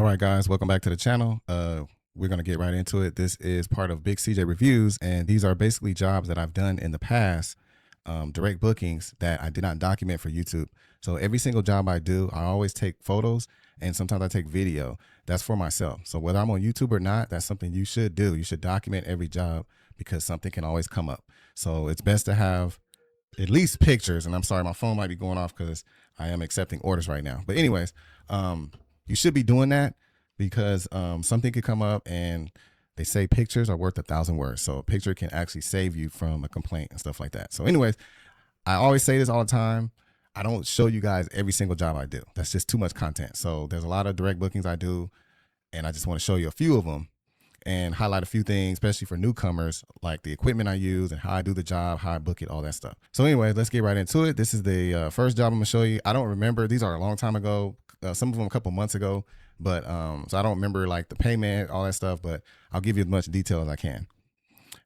All right, guys, welcome back to the channel. We're going to get right into it. This is part of Big CJ Reviews, and these are basically jobs that I've done in the past, direct bookings that I did not document for YouTube. So every single job I do, I always take photos, and sometimes I take video. That's for myself. So whether I'm on YouTube or not, that's something you should do. You should document every job because something can always come up. So it's best to have at least pictures. And I'm sorry, my phone might be going off because I am accepting orders right now. But anyways, you should be doing that because something could come up, and they say pictures are worth 1,000 words. So a picture can actually save you from a complaint and stuff like that. So anyways, I always say this all the time. I don't show you guys every single job I do. That's just too much content. So there's a lot of direct bookings I do, and I just want to show you a few of them and highlight a few things, especially for newcomers, like the equipment I use and how I do the job, how I book it, all that stuff. So anyway, let's get right into it. This is the first job I'm gonna show you. I don't remember. These are a long time ago. Some of them a couple months ago, but so I don't remember like the payment, all that stuff, but I'll give you as much detail as I can.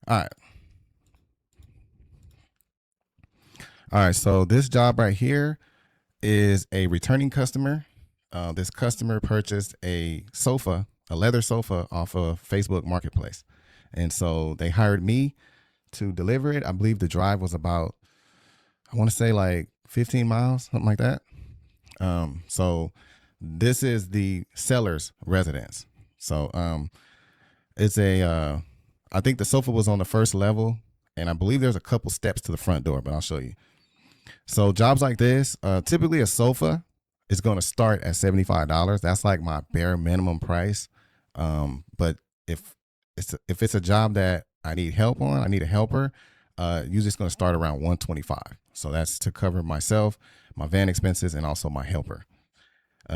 All right, so this job right here is a returning customer. This customer purchased a sofa, a leather sofa off of Facebook Marketplace. And so they hired me to deliver it. I believe the drive was about, I want to say like 15 miles, something like that. So this is the seller's residence. So it's a, I think the sofa was on the first level, and I believe there's a couple steps to the front door, but I'll show you. So jobs like this, typically a sofa is going to start at $75. That's like my bare minimum price. But if it's a job that I need help on, I need a helper, usually it's going to start around $125. So that's to cover myself, my van expenses, and also my helper.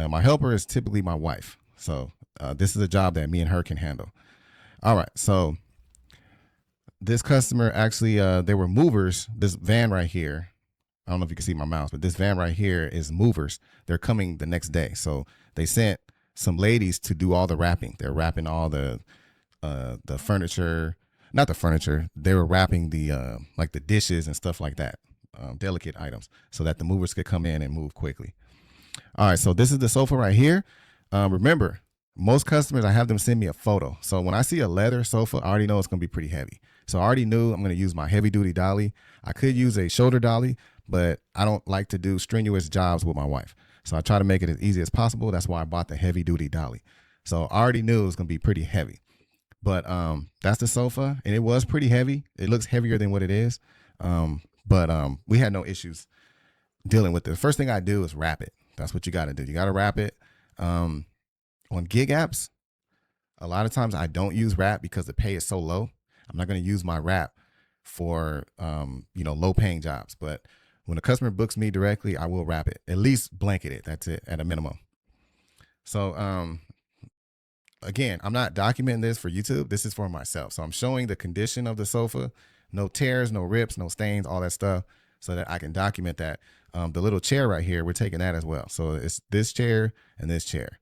My helper is typically my wife. So this is a job that me and her can handle. All right. So this customer actually, they were movers. This van right here, I don't know if you can see my mouse, but this van right here is movers. They're coming the next day. So they sent some ladies to do all the wrapping. They're wrapping all the furniture, not the furniture. They were wrapping the like the dishes and stuff like that, delicate items, so that the movers could come in and move quickly. All right, so this is the sofa right here. Remember, most customers, I have them send me a photo. So when I see a leather sofa, I already know it's going to be pretty heavy. So I already knew I'm going to use my heavy duty dolly. I could use a shoulder dolly, but I don't like to do strenuous jobs with my wife. So I try to make it as easy as possible. That's why I bought the heavy duty dolly. So I already knew it was going to be pretty heavy. But that's the sofa, and it was pretty heavy. It looks heavier than what it is. But we had no issues dealing with it. The first thing I do is wrap it. That's what you got to do. You got to wrap it. On gig apps, a lot of times I don't use wrap because the pay is so low. I'm not going to use my wrap for low paying jobs. But when a customer books me directly, I will wrap it, at least blanket it. That's it at a minimum. So again, I'm not documenting this for YouTube. This is for myself. So I'm showing the condition of the sofa, no tears, no rips, no stains, all that stuff, so that I can document that. The little chair right here, we're taking that as well. So it's this chair and this chair.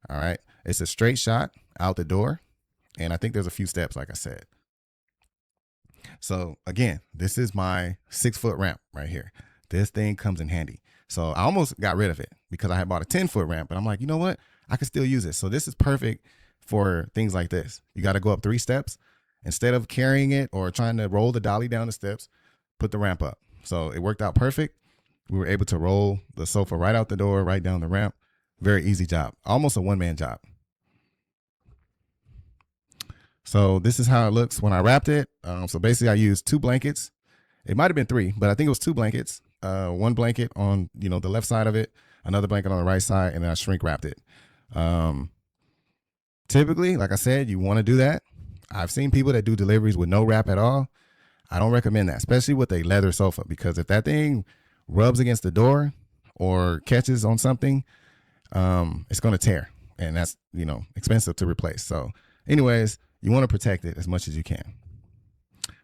All right. It's a straight shot out the door. And I think there's a few steps, like I said. So again, this is my 6-foot ramp right here. This thing comes in handy. So I almost got rid of it because I had bought a 10-foot ramp, but I'm like, you know what? I can still use it. So this is perfect for things like this. You got to go up 3 steps. Instead of carrying it or trying to roll the dolly down the steps, put the ramp up. So it worked out perfect. We were able to roll the sofa right out the door, right down the ramp. Very easy job. Almost a one-man job. So this is how it looks when I wrapped it. So basically I used 2 blankets. It might've been 3, but I think it was 2 blankets. One blanket on, the left side of it, another blanket on the right side, and then I shrink wrapped it. Typically, like I said, you want to do that. I've seen people that do deliveries with no wrap at all. I don't recommend that, especially with a leather sofa, because if that thing rubs against the door or catches on something, it's going to tear, and that's, expensive to replace. So anyways, you want to protect it as much as you can.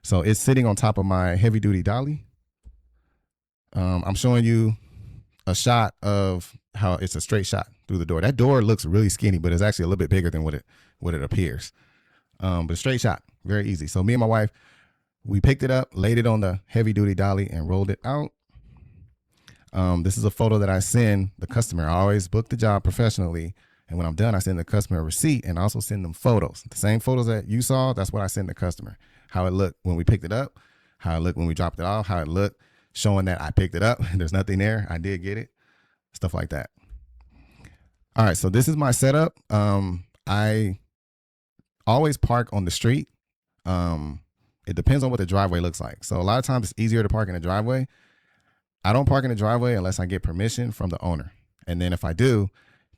So it's sitting on top of my heavy duty dolly. I'm showing you a shot of how it's a straight shot through the door. That door looks really skinny, but it's actually a little bit bigger than what it appears. But straight shot, very easy. So me and my wife, we picked it up, laid it on the heavy duty dolly, and rolled it out. This is a photo that I send the customer. I always book the job professionally And when I'm done, I send the customer a receipt and also send them photos. The same photos that you saw, that's what I send the customer. How it looked when we picked it up, how it looked when we dropped it off, how it looked showing that I picked it up. There's nothing there. I did get it. Stuff like that. All right, so this is my setup. I always park on the street. It depends on what the driveway looks like. So a lot of times it's easier to park in the driveway. I don't park in the driveway unless I get permission from the owner. And then if I do,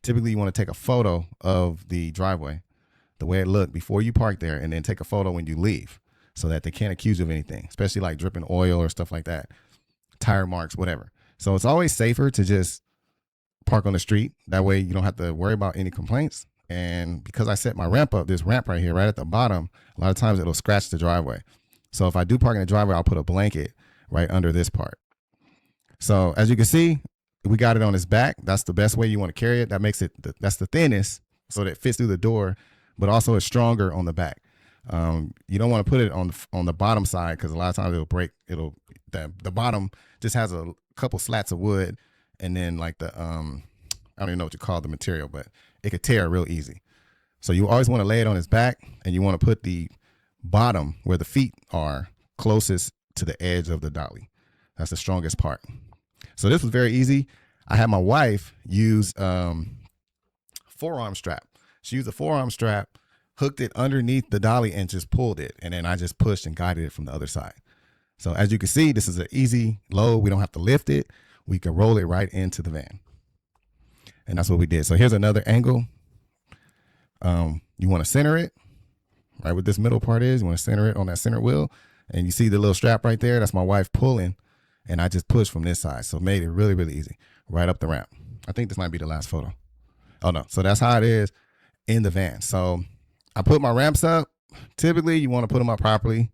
typically you want to take a photo of the driveway, the way it looked before you park there, and then take a photo when you leave so that they can't accuse you of anything, especially like dripping oil or stuff like that, tire marks, whatever. So it's always safer to just park on the street. That way you don't have to worry about any complaints. And because I set my ramp up, this ramp right here, right at the bottom, a lot of times it'll scratch the driveway. So if I do park in the driveway, I'll put a blanket right under this part. So as you can see, we got it on its back. That's the best way you want to carry it. That makes it, that's the thinnest, so that it fits through the door, but also it's stronger on the back. You don't want to put it on the bottom side because a lot of times it'll break. The bottom just has a couple slats of wood, and then like I don't even know what you call the material, but it could tear real easy. So you always want to lay it on its back, and you want to put the bottom where the feet are closest to the edge of the dolly. That's the strongest part. So this was very easy. I had my wife use forearm strap. She used a forearm strap, hooked it underneath the dolly and just pulled it. And then I just pushed and guided it from the other side. So as you can see, this is an easy load. We don't have to lift it. We can roll it right into the van. And that's what we did. So here's another angle. You want to center it right where this middle part is. You want to center it on that center wheel. And you see the little strap right there? That's my wife pulling. And I just pushed from this side. So made it really, really easy. Right up the ramp. I think this might be the last photo. Oh, no. So that's how it is in the van. So I put my ramps up. Typically, you want to put them up properly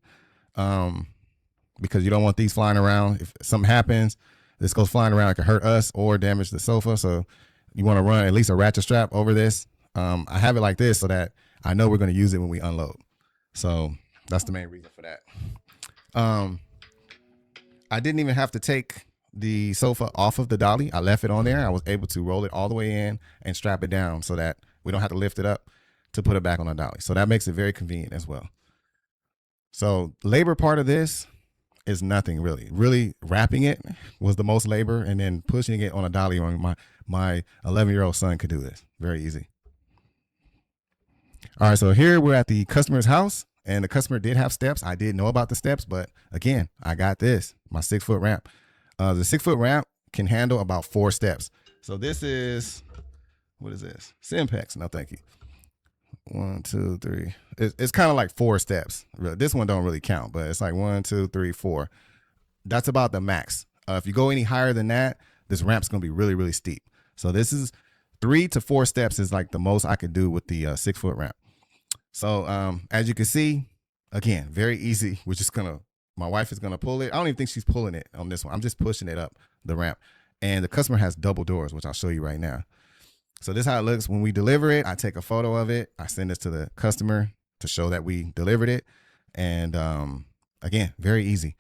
because you don't want these flying around. If something happens, this goes flying around, it could hurt us or damage the sofa. So you want to run at least a ratchet strap over this. I have it like this so that I know we're going to use it when we unload. So that's the main reason for that. I didn't even have to take the sofa off of the dolly. I left it on there. I was able to roll it all the way in and strap it down so that we don't have to lift it up to put it back on the dolly. So that makes it very convenient as well. So labor part of this is nothing really. Really wrapping it was the most labor, and then pushing it on a dolly on my 11-year-old son could do this. Very easy. All right, so here we're at the customer's house, and the customer did have steps. I didn't know about the steps, but again, I got this, my 6-foot ramp. The 6-foot ramp can handle about 4 steps. So this is, what is this? Simpex. No, thank you. 1, 2, 3. It's kind of like 4 steps. This one don't really count, but it's like 1, 2, 3, 4. That's about the max. If you go any higher than that, this ramp's gonna be really, really steep. So this is 3 to 4 steps is like the most I could do with the 6-foot ramp. So as you can see, again, very easy. We're just my wife is gonna pull it. I don't even think she's pulling it on this one. I'm just pushing it up the ramp. And the customer has double doors, which I'll show you right now. So this is how it looks when we deliver it. I take a photo of it. I send this to the customer to show that we delivered it. And again, very easy.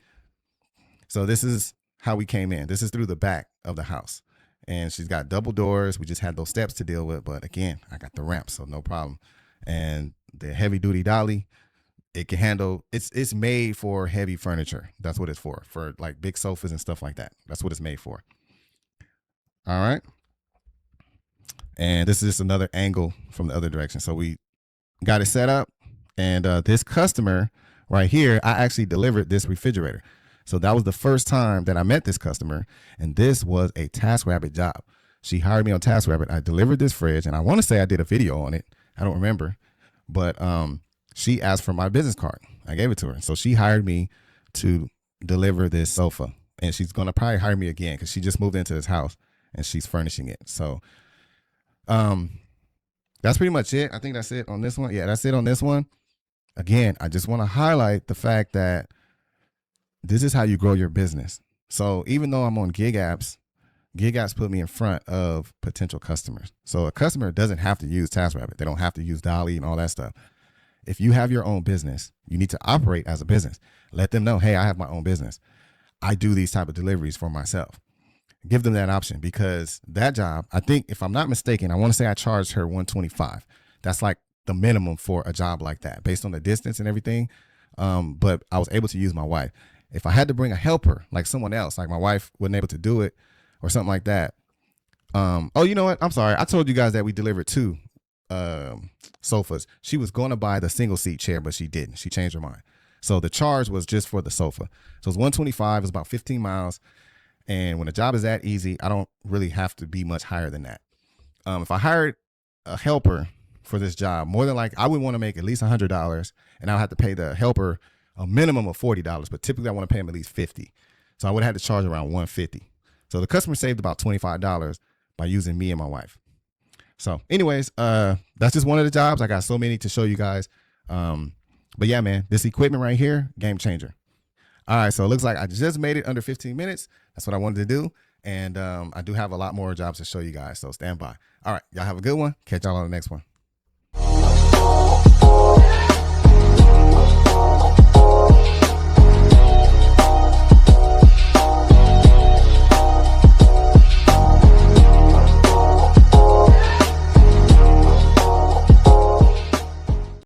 So this is how we came in. This is through the back of the house. And she's got double doors. We just had those steps to deal with. But again, I got the ramp, so no problem. And the heavy duty dolly, it can handle, it's made for heavy furniture. That's what it's for like big sofas and stuff like that. That's what it's made for. All right. And this is just another angle from the other direction. So we got it set up, and this customer right here, I actually delivered this refrigerator. So that was the first time that I met this customer, and this was a TaskRabbit job. She hired me on TaskRabbit. I delivered this fridge, and I want to say I did a video on it. I don't remember, but she asked for my business card. I gave it to her. So she hired me to deliver this sofa, and she's going to probably hire me again because she just moved into this house and she's furnishing it. So that's pretty much it. I think that's it on this one. Yeah, that's it on this one. Again, I just want to highlight the fact that this is how you grow your business. So even though I'm on gig apps put me in front of potential customers. So a customer doesn't have to use TaskRabbit. They don't have to use Dolly and all that stuff. If you have your own business, you need to operate as a business. Let them know, hey, I have my own business. I do these type of deliveries for myself. give them that option, because that job, I think if I'm not mistaken, I want to say I charged her $125. That's like the minimum for a job like that based on the distance and everything. But I was able to use my wife. If I had to bring a helper, like someone else, like my wife wasn't able to do it or something like that. Oh, you know what? I'm sorry. I told you guys that we delivered two sofas. She was going to buy the single seat chair, but she didn't. She changed her mind. So the charge was just for the sofa. So it's 125. It's about 15 miles. And when a job is that easy, I don't really have to be much higher than that. If I hired a helper for this job, more than like I would want to make at least $100, and I'll have to pay the helper a minimum of $40, but typically I want to pay him at least $50. So I would have to charge around $150. So the customer saved about $25 by using me and my wife. So anyways, that's just one of the jobs. I got so many to show you guys. But yeah, man, this equipment right here, game changer. All right, so it looks like I just made it under 15 minutes. That's what I wanted to do. And I do have a lot more jobs to show you guys, so stand by. All right, y'all have a good one. Catch y'all on the next one.